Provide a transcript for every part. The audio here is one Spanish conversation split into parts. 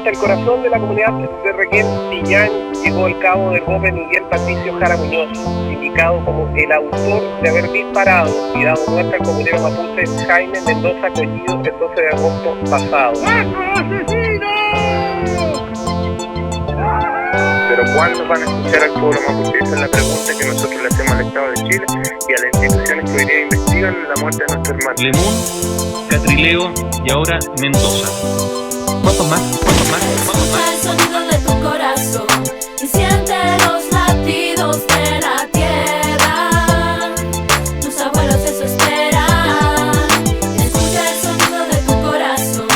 Hasta el corazón de la comunidad de Requén, Chillán, llegó el cabo del golpe Miguel Patricio Jara Muñoz, indicado como el autor de haber disparado y dado muerte al comunero mapuche Jaime Mendoza Collido el 12 de agosto pasado. Pero ¿cuándo van a escuchar al pueblo mapuche? Esa es la pregunta que nosotros le hacemos al Estado de Chile y a las instituciones que hoy día investigan la muerte de nuestro hermano. Lemún, Catrileo y ahora Mendoza. ¿Cuántos más? ¿Cuántos más? ¿Cuántos más? El sonido de tu corazón y siente los latidos de la tierra. Tus abuelos eso esperan. Escucha el sonido de tu corazón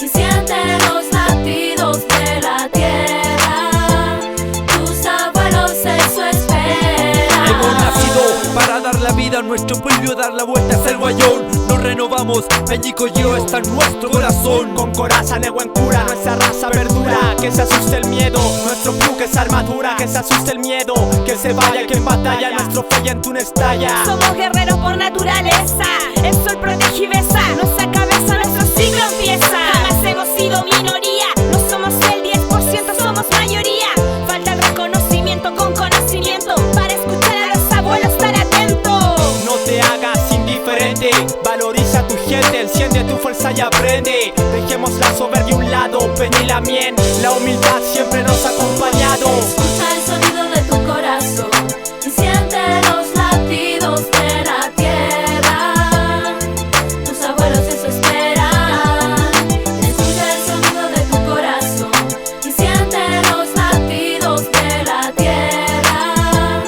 y siente los latidos de la tierra. Tus abuelos eso esperan. Hemos nacido para dar la vida a nuestro pueblo, dar la vuelta hacia el guayón. Nos renovamos, Peñico yo está en nuestro corazón. Con coraza de buen cura, nuestra raza verdura. Que se asuste el miedo, nuestro buque es armadura. Que se asuste el miedo, que se vaya el que en batalla. Nuestro fuelle en Túnez estalla. Somos guerreros por naturaleza, el sol protege y besa nuestra cabeza, nuestro siglo empieza. Jamás hemos sido minoría, no somos el 10%, somos mayoría. Falta el reconocimiento con conocimiento, para escuchar a los abuelos, estar atento. No te hagas indiferente, valoriza a tu gente, enciende tu fuerza y aprende. Dejemos la soberbia a un lado, Peña Mien, la humildad siempre nos ha acompañado. Escucha el sonido de tu corazón y siente los latidos de la tierra. Tus abuelos eso esperan. Escucha el sonido de tu corazón y siente los latidos de la tierra.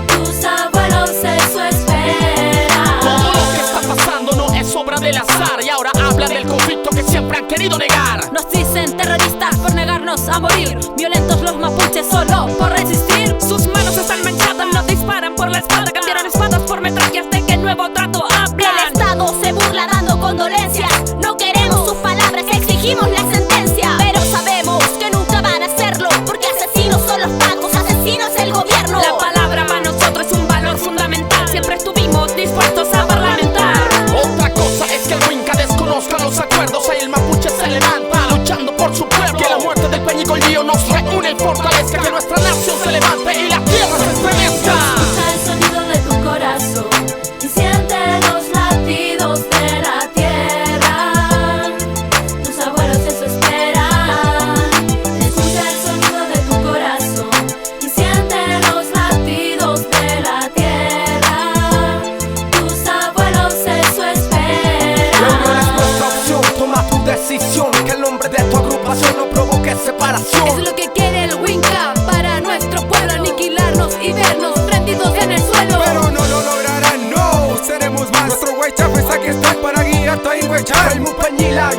Tus abuelos eso esperan. Todo lo que está pasando no es obra del azar y ahora hablan del conflicto que siempre han querido negar. Nos dicen terroristas por negarnos a morir, violentos los mapuches solo por resistir. Sus manos están manchadas, nos disparan por la espalda, cambiaron espadas por metrallas, ¿de qué nuevo trato hablan? El Estado se burla dando condolencias, no queremos sus palabras, exigimos la sentencia. Pero sabemos que nunca van a hacerlo, porque asesinos son los pacos, asesinos el gobierno. La palabra para nosotros es un valor fundamental, siempre estuvimos dispuestos a parlamentar. Otra cosa es que el Winca desconozca los acuerdos, ahí el mapuche se levanta luchando por su pueblo. Que la muerte del Peñico Lío nos reúne y fortalezca, que nuestra nación se levante y la tierra se estremezca. Escucha el sonido de tu corazón y siente los latidos de la tierra. Tus abuelos eso esperan. Escucha el sonido de tu corazón y siente los latidos de la tierra. Tus abuelos eso esperan. La unión es nuestra opción, toma tu decisión. Que el nombre de tu agrupación no provoque separación. Es lo que quiere el Winca para nuestro pueblo, aniquilarnos y vernos prendidos en el suelo. Pero no lo lograrán, no, seremos más. Nuestro Huaychafes aquí están para guiarte a Huaychar. El Mupeñila,